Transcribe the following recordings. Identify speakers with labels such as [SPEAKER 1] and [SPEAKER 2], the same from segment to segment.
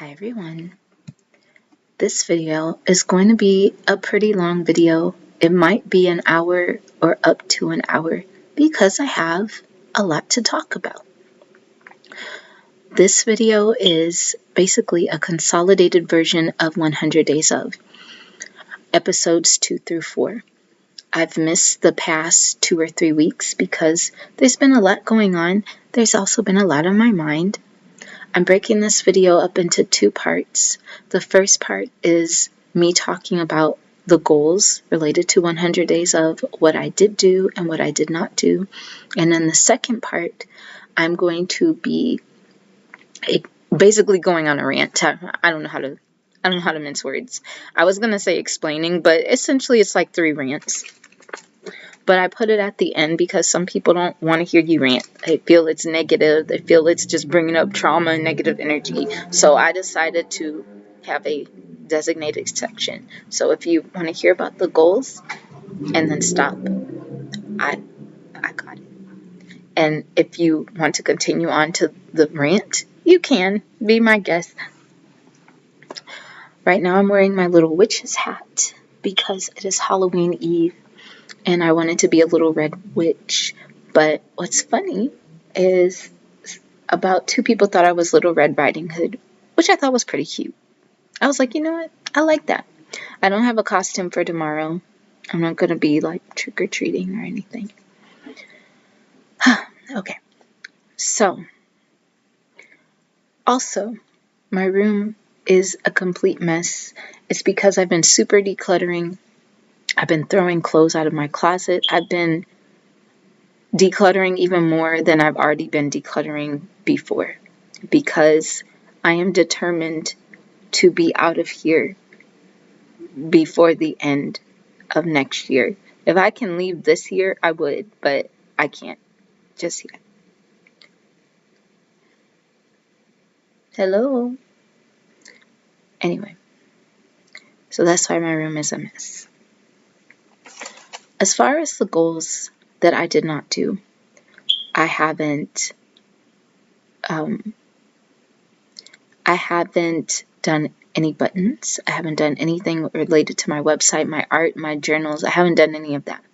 [SPEAKER 1] Hi everyone. This video is going to be a pretty long video. It might be an hour or up to an hour because I have a lot to talk about. This video is basically a consolidated version of 100 Days of, episodes 2 through 4. I've missed the past 2 or 3 weeks because there's been a lot going on. There's also been a lot on my mind. I'm breaking this video up into 2 parts. The first part is me talking about the goals related to 100 Days of, what I did do and what I did not do. And then the second part, I'm going to be basically going on a rant. I don't know how to mince words. I was going to say explaining, but essentially it's like 3 rants. But I put it at the end because some people don't want to hear you rant. They feel it's negative. They feel it's just bringing up trauma and negative energy. So I decided to have a designated section. So if you want to hear about the goals and then stop, I got it. And if you want to continue on to the rant, you can be my guest. Right now I'm wearing my little witch's hat because it is Halloween Eve. And I wanted to be a little red witch. But what's funny is about 2 people thought I was Little Red Riding Hood, which I thought was pretty cute. I was like, you know what? I like that. I don't have a costume for tomorrow. I'm not going to be like trick-or-treating or anything. Okay. So, also, my room is a complete mess. It's because I've been super decluttering. I've been throwing clothes out of my closet. I've been decluttering even more than I've already been decluttering before because I am determined to be out of here before the end of next year. If I can leave this year, I would, but I can't just yet. Hello. Anyway, so that's why my room is a mess. As far as the goals that I did not do, I haven't done any buttons. I haven't done anything related to my website, my art, my journals. I haven't done any of that.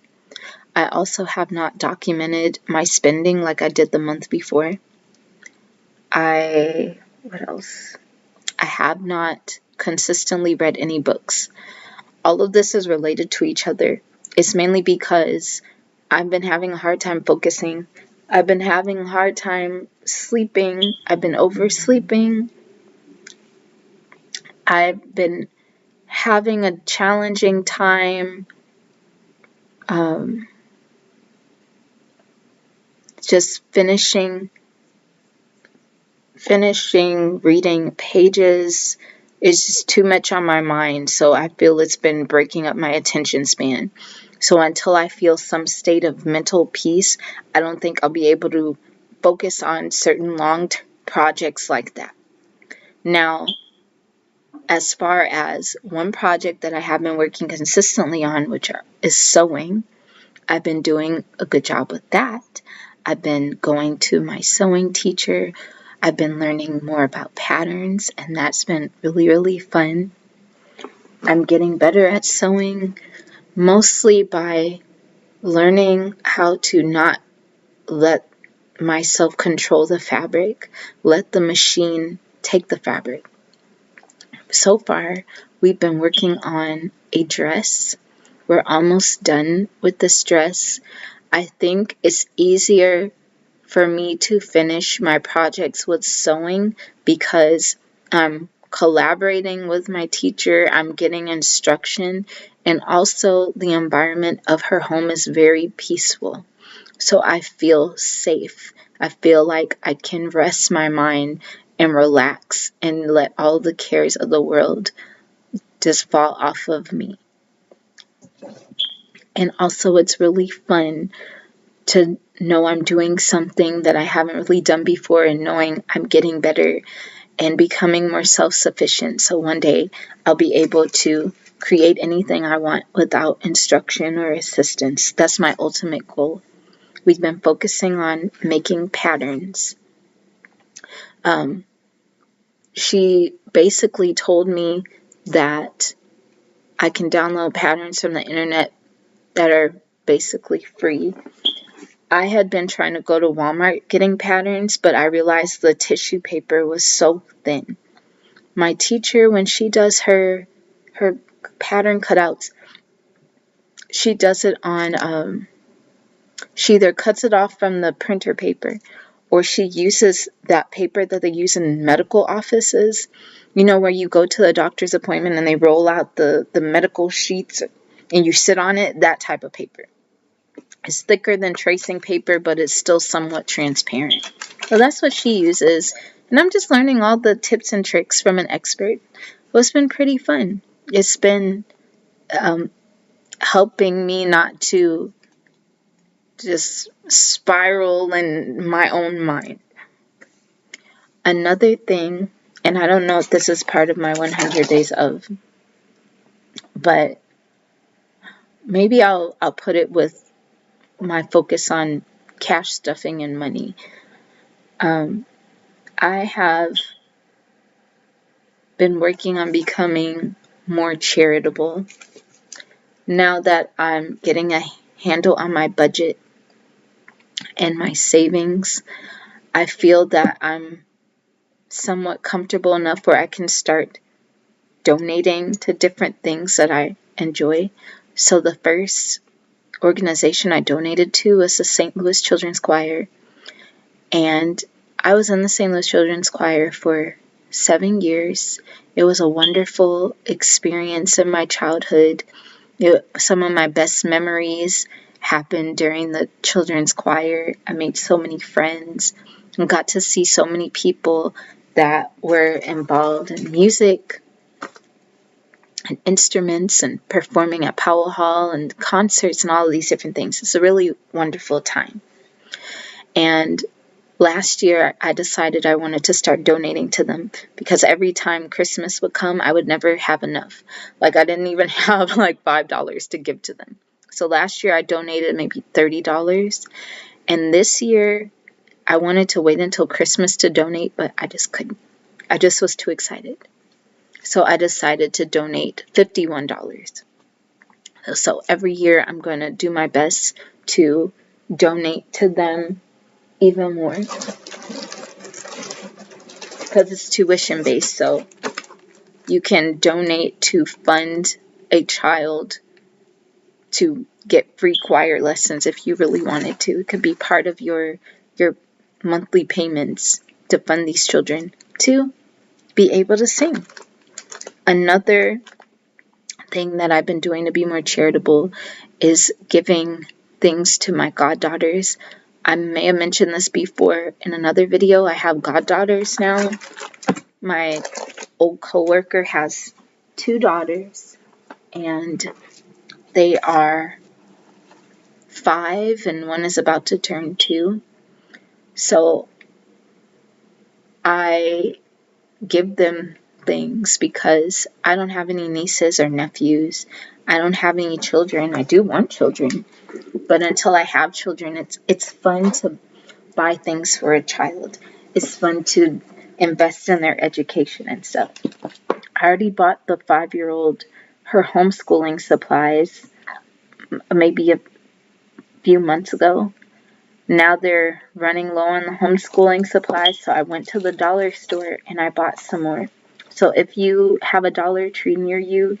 [SPEAKER 1] I also have not documented my spending like I did the month before. What else? I have not consistently read any books. All of this is related to each other. It's mainly because I've been having a hard time focusing. I've been having a hard time sleeping. I've been oversleeping. I've been having a challenging time just finishing reading pages. It's just too much on my mind, so I feel it's been breaking up my attention span. So until I feel some state of mental peace, I don't think I'll be able to focus on certain long projects like that. Now, as far as one project that I have been working consistently on, which is sewing, I've been doing a good job with that. I've been going to my sewing teacher. I've been learning more about patterns, and that's been really, really fun. I'm getting better at sewing, mostly by learning how to not let myself control the fabric, let the machine take the fabric. So far, we've been working on a dress. We're almost done with this dress. I think it's easier for me to finish my projects with sewing because I'm collaborating with my teacher, I'm getting instruction, and also the environment of her home is very peaceful. So I feel safe. I feel like I can rest my mind and relax and let all the cares of the world just fall off of me. And also it's really fun to know I'm doing something that I haven't really done before and knowing I'm getting better and becoming more self-sufficient. So one day I'll be able to create anything I want without instruction or assistance. That's my ultimate goal. We've been focusing on making patterns. She basically told me that I can download patterns from the internet that are basically free. I had been trying to go to Walmart getting patterns, but I realized the tissue paper was so thin. My teacher, when she does her pattern cutouts, she does it on, she either cuts it off from the printer paper, or she uses that paper that they use in medical offices, you know, where you go to the doctor's appointment and they roll out the medical sheets and you sit on it, that type of paper. It's thicker than tracing paper, but it's still somewhat transparent. So that's what she uses. And I'm just learning all the tips and tricks from an expert. Well, it's been pretty fun. It's been helping me not to just spiral in my own mind. Another thing, and I don't know if this is part of my 100 days of, but maybe I'll put it with my focus on cash stuffing and money. I have been working on becoming more charitable. Now that I'm getting a handle on my budget and my savings, I feel that I'm somewhat comfortable enough where I can start donating to different things that I enjoy. So the first organization I donated to was the St. Louis Children's Choir. And I was in the St. Louis Children's Choir for 7 years. It was a wonderful experience in my childhood. Some of my best memories happened during the children's choir. I made so many friends and got to see so many people that were involved in music and instruments and performing at Powell Hall and concerts and all of these different things. It's a really wonderful time. And last year, I decided I wanted to start donating to them because every time Christmas would come, I would never have enough. Like, I didn't even have like $5 to give to them. So last year, I donated maybe $30. And this year, I wanted to wait until Christmas to donate, but I just couldn't. I just was too excited. So I decided to donate $51. So every year, I'm going to do my best to donate to them even more, because it's tuition based, so you can donate to fund a child to get free choir lessons if you really wanted to. It could be part of your monthly payments to fund these children to be able to sing. Another thing that I've been doing to be more charitable is giving things to my goddaughters. I may have mentioned this before in another video. I have goddaughters now. My old coworker has 2 daughters, and they are 5 and one is about to turn 2. So I give them things because I don't have any nieces or nephews. I don't have any children. I do want children, but until I have children, it's fun to buy things for a child. It's fun to invest in their education and stuff. I already bought the 5-year-old her homeschooling supplies maybe a few months ago. Now they're running low on the homeschooling supplies, so I went to the dollar store and I bought some more. So if you have a Dollar Tree near you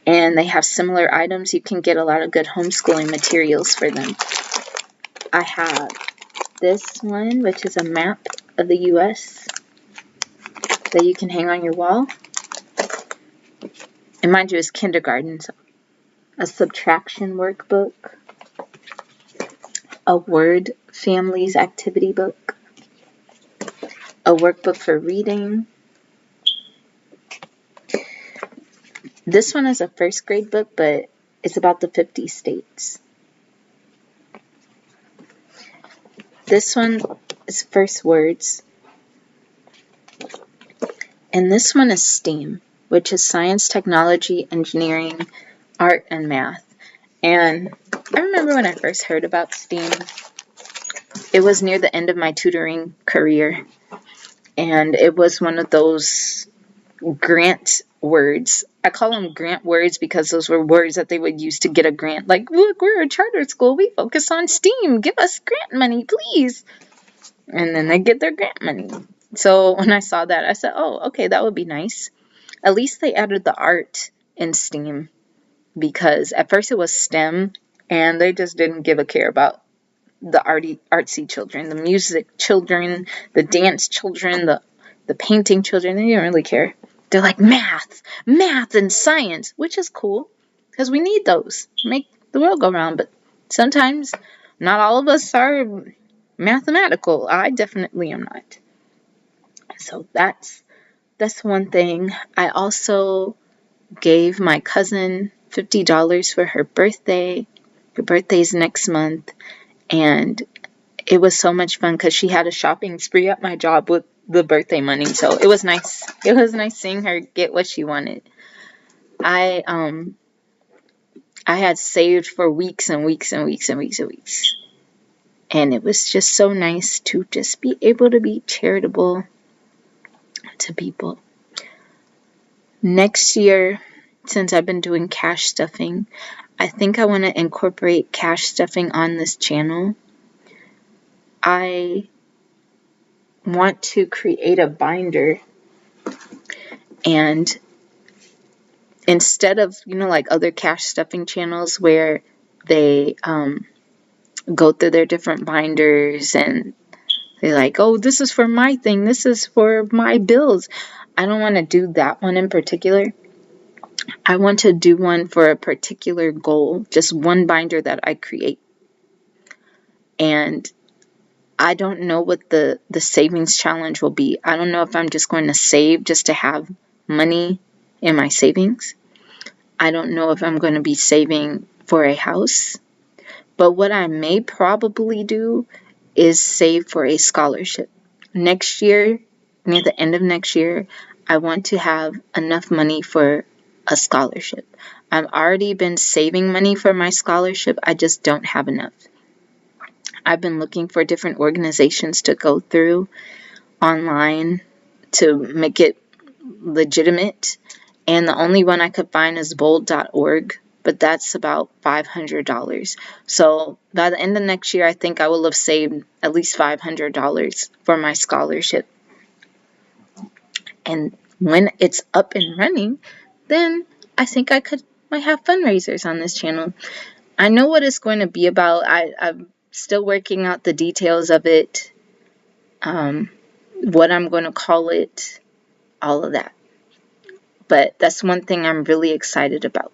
[SPEAKER 1] and they have similar items, you can get a lot of good homeschooling materials for them. I have this one, which is a map of the U.S. that you can hang on your wall. And mind you, it's kindergarten. So a subtraction workbook, a word families activity book, a workbook for reading. This one is a first grade book, but it's about the 50 states. This one is first words. And this one is STEAM, which is science, technology, engineering, art, and math. And I remember when I first heard about STEAM, it was near the end of my tutoring career. And it was one of those grant words. I call them grant words because those were words that they would use to get a grant. Like, look, we're a charter school. We focus on STEAM. Give us grant money, please. And then they get their grant money. So when I saw that, I said, oh, okay, that would be nice. At least they added the art in STEAM, because at first it was STEM and they just didn't give a care about the artsy children, the music children, the dance children, the painting children. They didn't really care. They're like, math and science, which is cool because we need those to make the world go round. But sometimes not all of us are mathematical. I definitely am not. So that's one thing. I also gave my cousin $50 for her birthday. Her birthday's next month. And it was so much fun because she had a shopping spree at my job with the birthday money. So it was nice. It was nice seeing her get what she wanted. I had saved for weeks and weeks and weeks and weeks and weeks. And it was just so nice to just be able to be charitable to people. Next year, since I've been doing cash stuffing, I think I want to incorporate cash stuffing on this channel. I want to create a binder, and instead of, like other cash stuffing channels where they go through their different binders and they're like, oh, this is for my thing, this is for my bills. I don't want to do that one in particular. I want to do one for a particular goal, just one binder that I create. And I don't know what the savings challenge will be. I don't know if I'm just going to save just to have money in my savings. I don't know if I'm going to be saving for a house. But what I may probably do is save for a scholarship. Next year, near the end of next year, I want to have enough money for a scholarship. I've already been saving money for my scholarship. I just don't have enough. I've been looking for different organizations to go through online to make it legitimate. And the only one I could find is bold.org, but that's about $500. So by the end of next year, I think I will have saved at least $500 for my scholarship. And when it's up and running, then I think I might have fundraisers on this channel. I know what it's going to be about. I'm still working out the details of it, what I'm going to call it, all of that. But that's one thing I'm really excited about,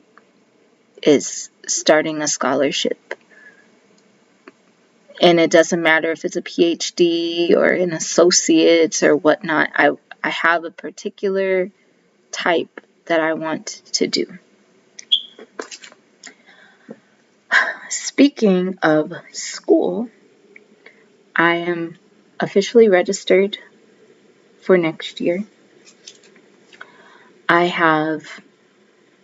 [SPEAKER 1] is starting a scholarship. And it doesn't matter if it's a PhD or an associate's or whatnot. I have a particular type that I want to do. Speaking of school, I am officially registered for next year. I have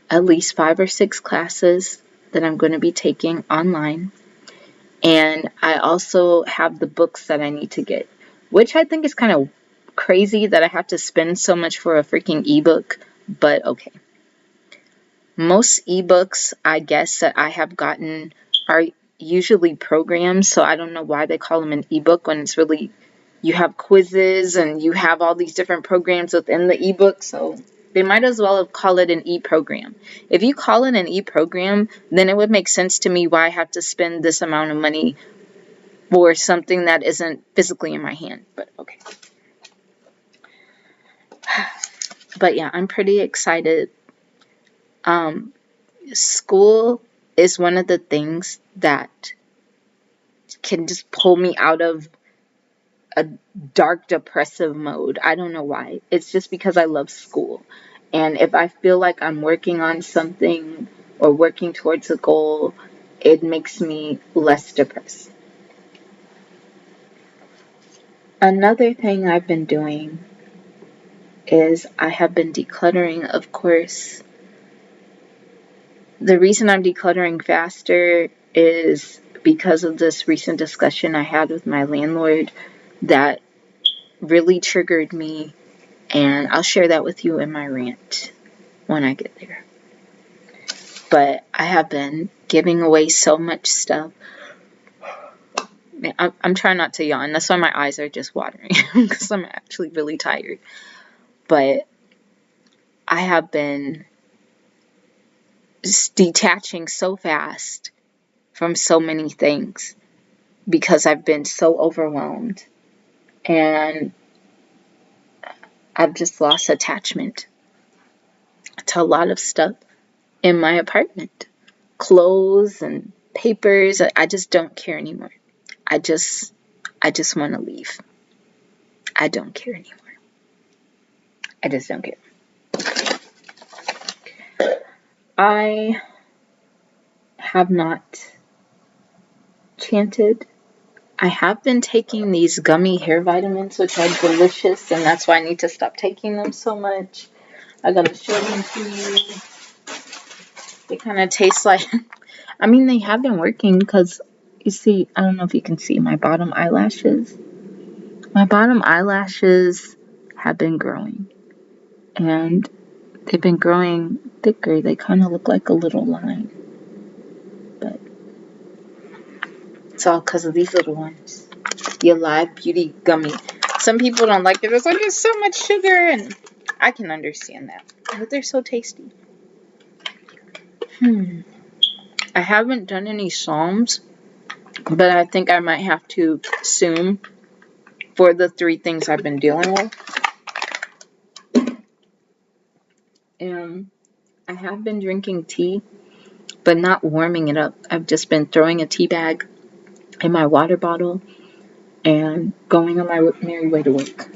[SPEAKER 1] at least 5 or 6 classes that I'm going to be taking online. And I also have the books that I need to get, which I think is kind of crazy that I have to spend so much for a freaking ebook, but okay. Most ebooks, I guess, that I have gotten are usually programs, so I don't know why they call them an ebook when it's really, you have quizzes and you have all these different programs within the ebook, so they might as well call it an e-program. If you call it an e-program, then it would make sense to me why I have to spend this amount of money for something that isn't physically in my hand, but okay. But yeah, I'm pretty excited. School is one of the things that can just pull me out of a dark, depressive mode. I don't know why. It's just because I love school. And if I feel like I'm working on something or working towards a goal, it makes me less depressed. Another thing I've been doing is I have been decluttering, of course. The reason I'm decluttering faster is because of this recent discussion I had with my landlord that really triggered me, And I'll share that with you in my rant when I get there. But I have been giving away so much stuff. I'm trying not to yawn. That's why my eyes are just watering, because I'm actually really tired. But I have been detaching so fast from so many things because I've been so overwhelmed. And I've just lost attachment to a lot of stuff in my apartment. Clothes and papers. I just don't care anymore. I just want to leave. I don't care anymore. I just don't care. I have not chanted. I have been taking these gummy hair vitamins, which are delicious, and that's why I need to stop taking them so much. I gotta show them to you. They kind of taste like, I mean, they have been working because, you see, I don't know if you can see my bottom eyelashes. My bottom eyelashes have been growing, and they've been growing thicker. They kind of look like a little line, but it's all because of these little ones. The Alive Beauty Gummy. Some people don't like it. It's like, there's so much sugar, and I can understand that. But they're so tasty. I haven't done any Psalms, but I think I might have to soon for the 3 things I've been dealing with. And I have been drinking tea, but not warming it up. I've just been throwing a tea bag in my water bottle and going on my merry way to work.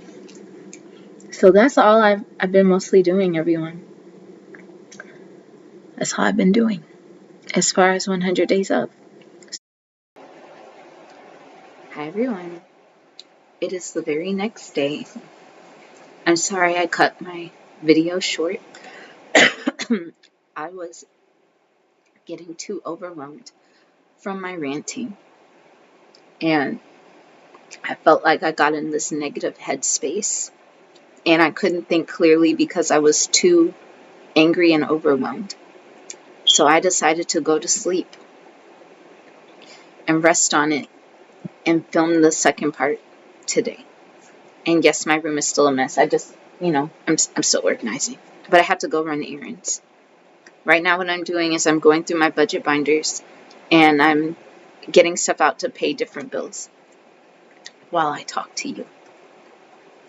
[SPEAKER 1] So that's all I've been mostly doing, everyone. That's all I've been doing as far as 100 Days Up. Hi, everyone. It is the very next day. I'm sorry I cut my video short. I was getting too overwhelmed from my ranting, and I felt like I got in this negative headspace, and I couldn't think clearly because I was too angry and overwhelmed. So I decided to go to sleep and rest on it and film the second part today. And yes, my room is still a mess. I'm still organizing, but I have to go run errands. Right now what I'm doing is I'm going through my budget binders and I'm getting stuff out to pay different bills while I talk to you.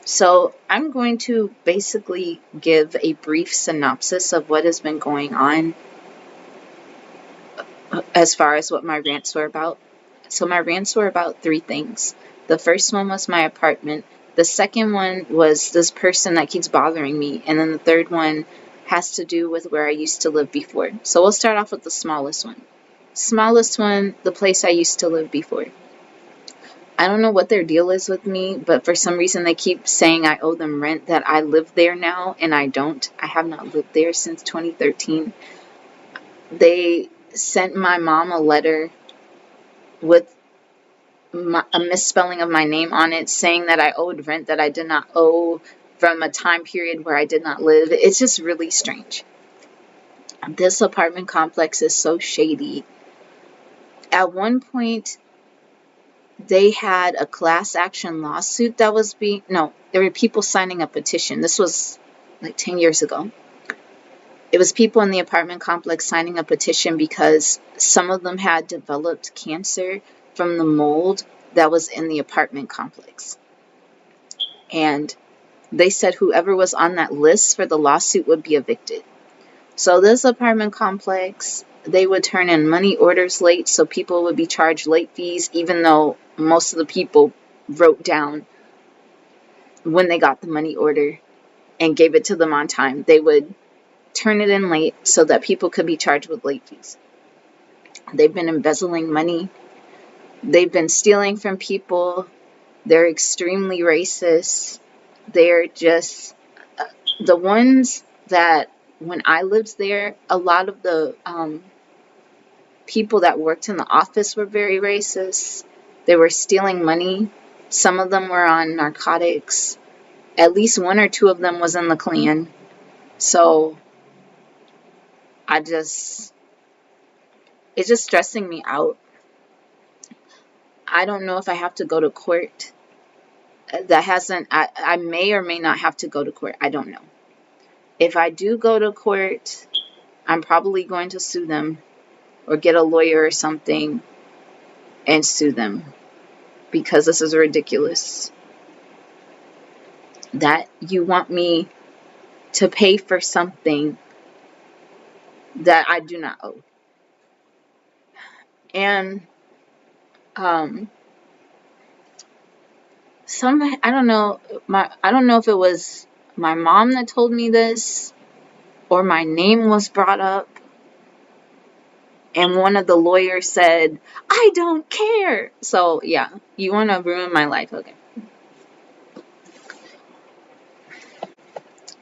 [SPEAKER 1] So I'm going to basically give a brief synopsis of what has been going on as far as what my rants were about. So my rants were about 3 things. The first one was my apartment. The second one was this person that keeps bothering me. And then the third one has to do with where I used to live before. So we'll start off with the smallest one. Smallest one, the place I used to live before. I don't know what their deal is with me, but for some reason they keep saying I owe them rent, that I live there now, and I don't. I have not lived there since 2013. They sent my mom a letter with a misspelling of my name on it, saying that I owed rent that I did not owe from a time period where I did not live. It's just really strange. This apartment complex is so shady. At one point, they had a class action lawsuit that was there were people signing a petition. This was like 10 years ago. It was people in the apartment complex signing a petition because some of them had developed cancer from the mold that was in the apartment complex. And they said whoever was on that list for the lawsuit would be evicted. So this apartment complex, they would turn in money orders late, so people would be charged late fees, even though most of the people wrote down when they got the money order and gave it to them on time. They would turn it in late so that people could be charged with late fees. They've been embezzling money. They've been stealing from people. They're extremely racist. They're just the ones that when I lived there, a lot of the people that worked in the office were very racist. They were stealing money. Some of them were on narcotics. At least one or two of them was in the Klan. So it's just stressing me out. I don't know if I have to go to court. I may or may not have to go to court. I don't know. If I do go to court, I'm probably going to sue them or get a lawyer or something and sue them because this is ridiculous. That you want me to pay for something that I do not owe. And I don't know if it was my mom that told me this or my name was brought up and one of the lawyers said, "I don't care." So yeah, you want to ruin my life, okay?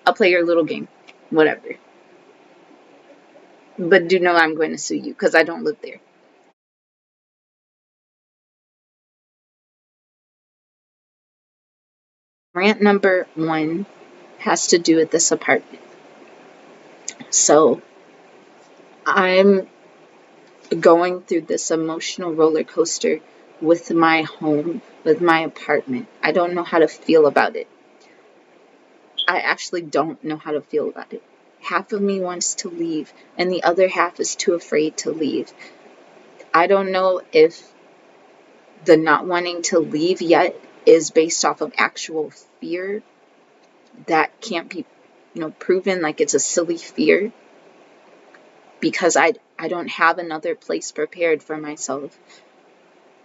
[SPEAKER 1] I'll play your little game, whatever. But do know I'm going to sue you because I don't live there. Rant number 1 has to do with this apartment. So I'm going through this emotional roller coaster with my home, with my apartment. I don't know how to feel about it. I actually don't know how to feel about it. Half of me wants to leave, and the other half is too afraid to leave. I don't know if the not wanting to leave yet is based off of actual fear that can't be, proven, like it's a silly fear, because I don't have another place prepared for myself.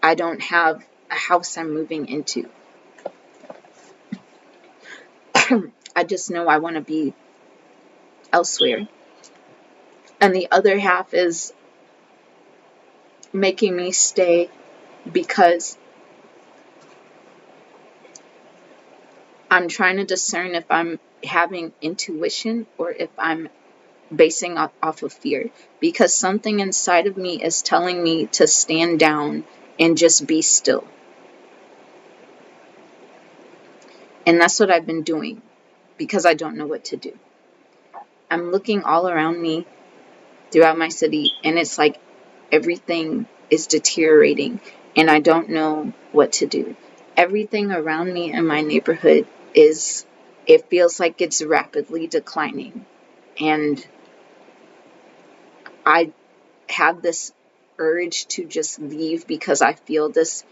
[SPEAKER 1] I don't have a house I'm moving into. I just know I want to be elsewhere. And the other half is making me stay because I'm trying to discern if I'm having intuition or if I'm basing off of fear. Because something inside of me is telling me to stand down and just be still. And that's what I've been doing because I don't know what to do. I'm looking all around me throughout my city, and it's like everything is deteriorating, and I don't know what to do. Everything around me in my neighborhood it feels like it's rapidly declining, and I have this urge to just leave because I feel this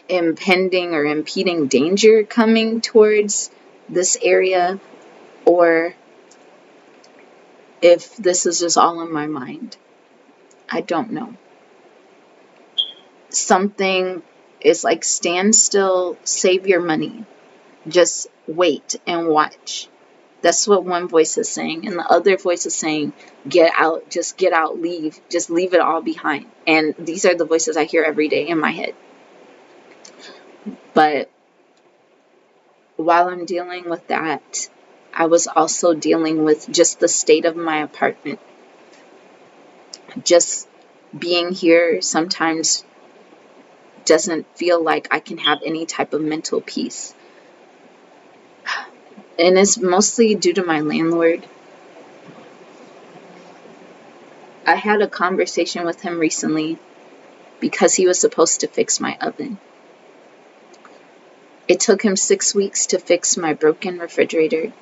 [SPEAKER 1] impending or impeding danger coming towards this area, or if this is just all in my mind. I don't know. Something is like, stand still, save your money. Just wait and watch. That's what one voice is saying. And the other voice is saying, get out, just get out, leave. Just leave it all behind. And these are the voices I hear every day in my head. But while I'm dealing with that, I was also dealing with just the state of my apartment. Just being here sometimes doesn't feel like I can have any type of mental peace. And it's mostly due to my landlord. I had a conversation with him recently because he was supposed to fix my oven. It took him 6 weeks to fix my broken refrigerator.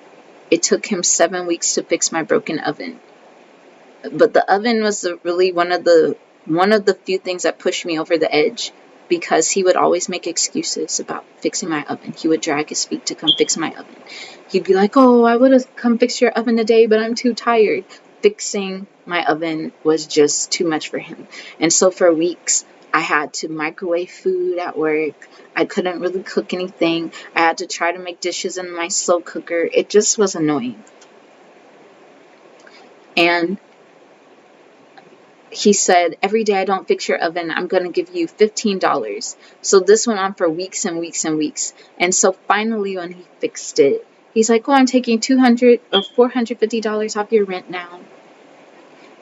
[SPEAKER 1] It took him 7 weeks to fix my broken oven. But the oven was really one of the few things that pushed me over the edge, because he would always make excuses about fixing my oven. He would drag his feet to come fix my oven. He'd be like, "Oh, I would have come fix your oven today, but I'm too tired." Fixing my oven was just too much for him. And so for weeks, I had to microwave food at work. I couldn't really cook anything. I had to try to make dishes in my slow cooker. It just was annoying. And he said, "Every day I don't fix your oven, I'm going to give you $15. So this went on for weeks and weeks and weeks. And so finally, when he fixed it, he's like, "Oh, I'm taking $200 or $450 off your rent now.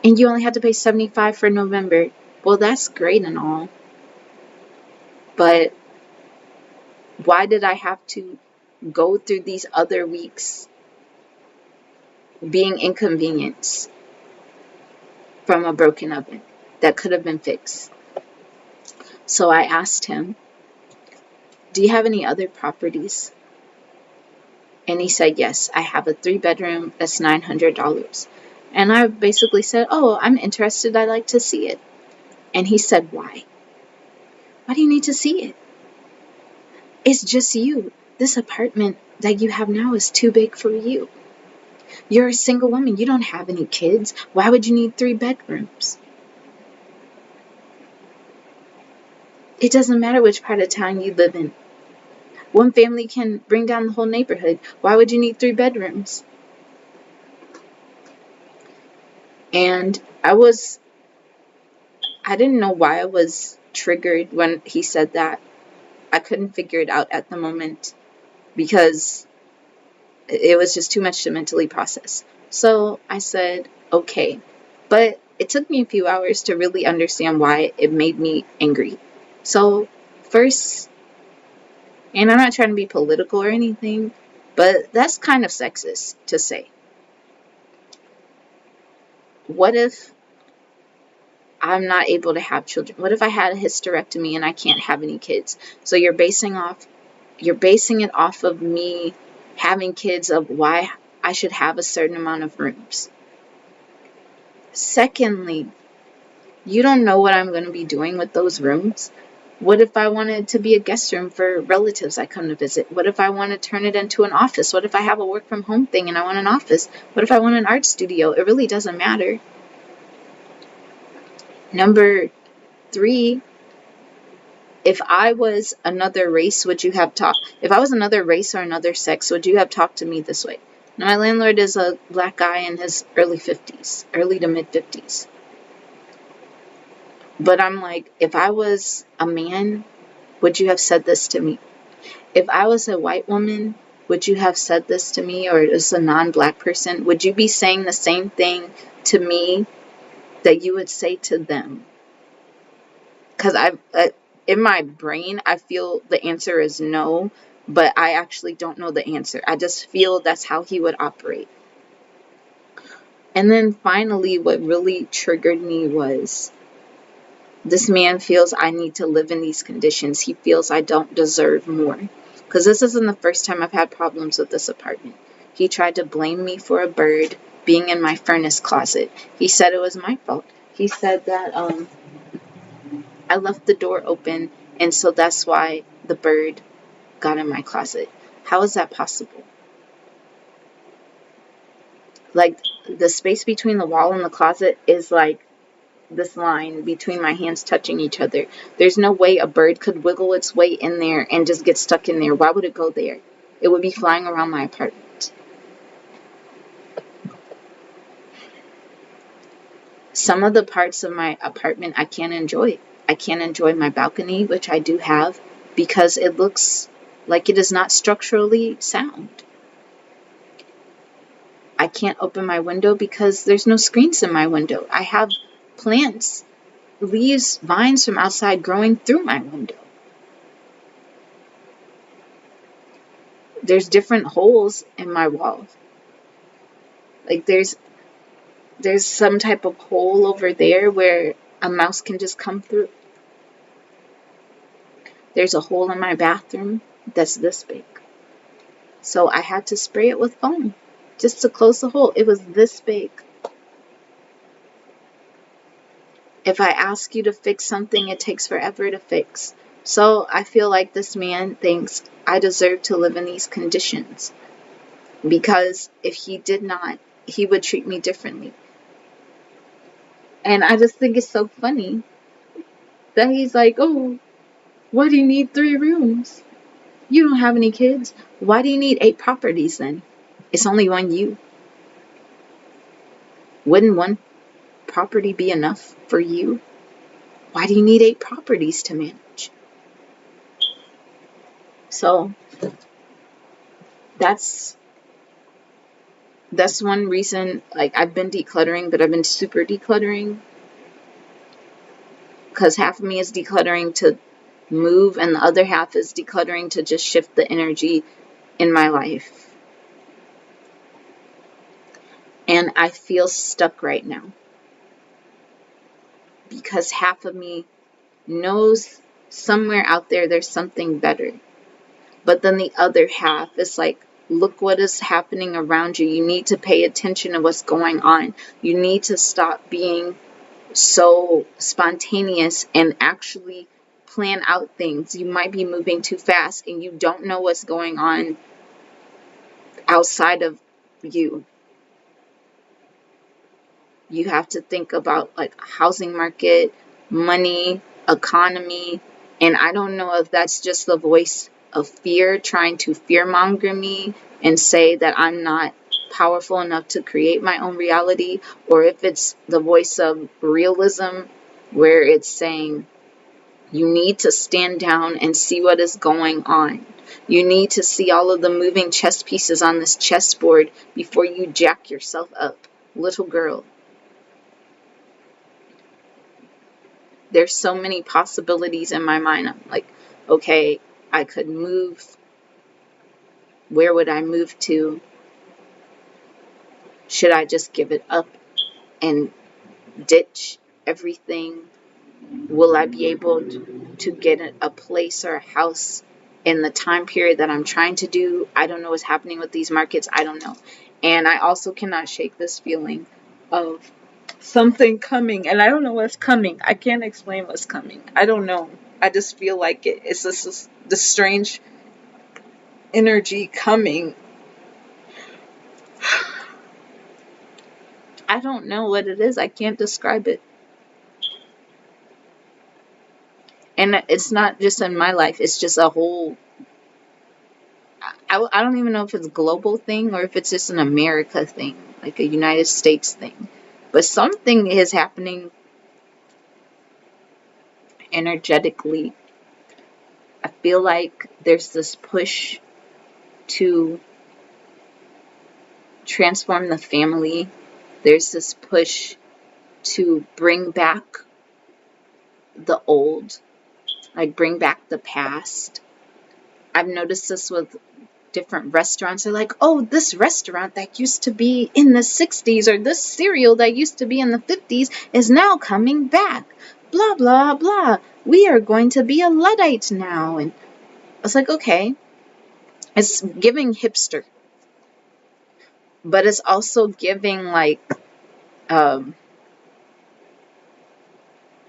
[SPEAKER 1] And you only had to pay $75 for November." Well, that's great and all. But why did I have to go through these other weeks being inconvenienced from a broken oven that could have been fixed. So I asked him, do you have any other properties? And he said, yes, I have a 3-bedroom that's $900. And I basically said, oh, I'm interested. I'd like to see it. And he said, why? Why do you need to see it? It's just you. This apartment that you have now is too big for you. You're a single woman. You don't have any kids. Why would you need 3 bedrooms? It doesn't matter which part of town you live in. One family can bring down the whole neighborhood. Why would you need 3 bedrooms? And I didn't know why I was triggered when he said that. I couldn't figure it out at the moment because it was just too much to mentally process. So I said, okay. But it took me a few hours to really understand why it made me angry. So first, and I'm not trying to be political or anything, but that's kind of sexist to say. What if I'm not able to have children? What if I had a hysterectomy and I can't have any kids? So you're basing it off of me having kids, of why I should have a certain amount of rooms. Secondly, you don't know what I'm going to be doing with those rooms. What if I want it to be a guest room for relatives I come to visit? What if I want to turn it into an office? What if I have a work from home thing and I want an office? What if I want an art studio? It really doesn't matter. Number 3, if I was another race, if I was another race or another sex, would you have talked to me this way? Now, my landlord is a black guy in his early to mid 50s. But I'm like, if I was a man, would you have said this to me? If I was a white woman, would you have said this to me? Or as a non-black person, would you be saying the same thing to me that you would say to them? Because in my brain, I feel the answer is no, but I actually don't know the answer. I just feel that's how he would operate. And then finally, what really triggered me was, this man feels I need to live in these conditions. He feels I don't deserve more. Because this isn't the first time I've had problems with this apartment. He tried to blame me for a bird being in my furnace closet. He said it was my fault. He said that I left the door open, and so that's why the bird got in my closet. How is that possible? Like, the space between the wall and the closet is like this line between my hands touching each other. There's no way a bird could wiggle its way in there and just get stuck in there. Why would it go there? It would be flying around my apartment. Some of the parts of my apartment I can't enjoy. I can't enjoy my balcony, which I do have, because it looks like it is not structurally sound. I can't open my window because there's no screens in my window. I have plants, leaves, vines from outside growing through my window. There's different holes in my wall. Like there's some type of hole over there where a mouse can just come through. There's a hole in my bathroom that's this big. So I had to spray it with foam just to close the hole. It was this big. If I ask you to fix something, it takes forever to fix. So I feel like this man thinks I deserve to live in these conditions. Because if he did not, he would treat me differently. And I just think it's so funny that he's like, oh, why do you need 3 rooms? You don't have any kids. Why do you need 8 properties then? It's only one you. Wouldn't one property be enough for you? Why do you need 8 properties to manage? So that's one reason, like, I've been decluttering, but I've been super decluttering. Because half of me is decluttering to move, and the other half is decluttering to just shift the energy in my life. And I feel stuck right now because half of me knows somewhere out there there's something better. But then the other half is like, look what is happening around you. You need to pay attention to what's going on. You need to stop being so spontaneous and actually plan out things. You might be moving too fast and you don't know what's going on outside of you. You have to think about like housing market, money, economy, and I don't know if that's just the voice of fear trying to fearmonger me and say that I'm not powerful enough to create my own reality, or if it's the voice of realism where it's saying you need to stand down and see what is going on. You need to see all of the moving chess pieces on this chessboard before you jack yourself up, little girl. There's so many possibilities in my mind. I'm like, okay, I could move. Where would I move to? Should I just give it up and ditch everything? Will I be able to get a place or a house in the time period that I'm trying to do? I don't know what's happening with these markets. I don't know. And I also cannot shake this feeling of something coming, and I don't know what's coming. I can't explain what's coming. I don't know. I just feel like it's this the strange energy coming. I don't know what it is. I can't describe it. And it's not just in my life. It's just a whole... I don't even know if it's a global thing or if it's just an America thing, like a United States thing. But something is happening energetically. I feel like there's this push to transform the family. There's this push to bring back the old, like bring back the past. I've noticed this with different restaurants. They're like, oh, this restaurant that used to be in the 60s or this cereal that used to be in the 50s is now coming back. Blah, blah, blah. We are going to be a Luddite now. And I was like, okay. It's giving hipster. But it's also giving like,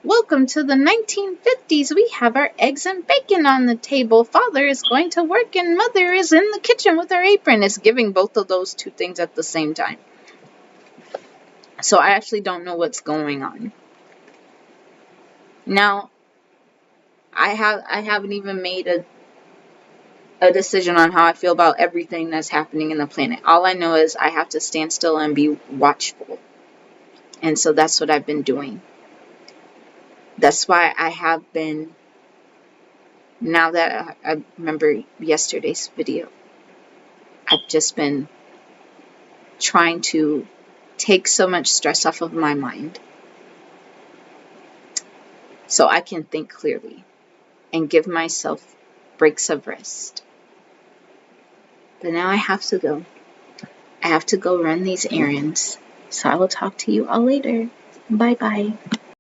[SPEAKER 1] welcome to the 1950s. We have our eggs and bacon on the table. Father is going to work and mother is in the kitchen with her apron. It's giving both of those two things at the same time. So I actually don't know what's going on. Now, I haven't even made a decision on how I feel about everything that's happening in the planet. All I know is I have to stand still and be watchful. And so that's what I've been doing. That's why I have been, now that I remember yesterday's video, I've just been trying to take so much stress off of my mind so I can think clearly and give myself breaks of rest. But now I have to go. I have to go run these errands. So I will talk to you all later. Bye-bye.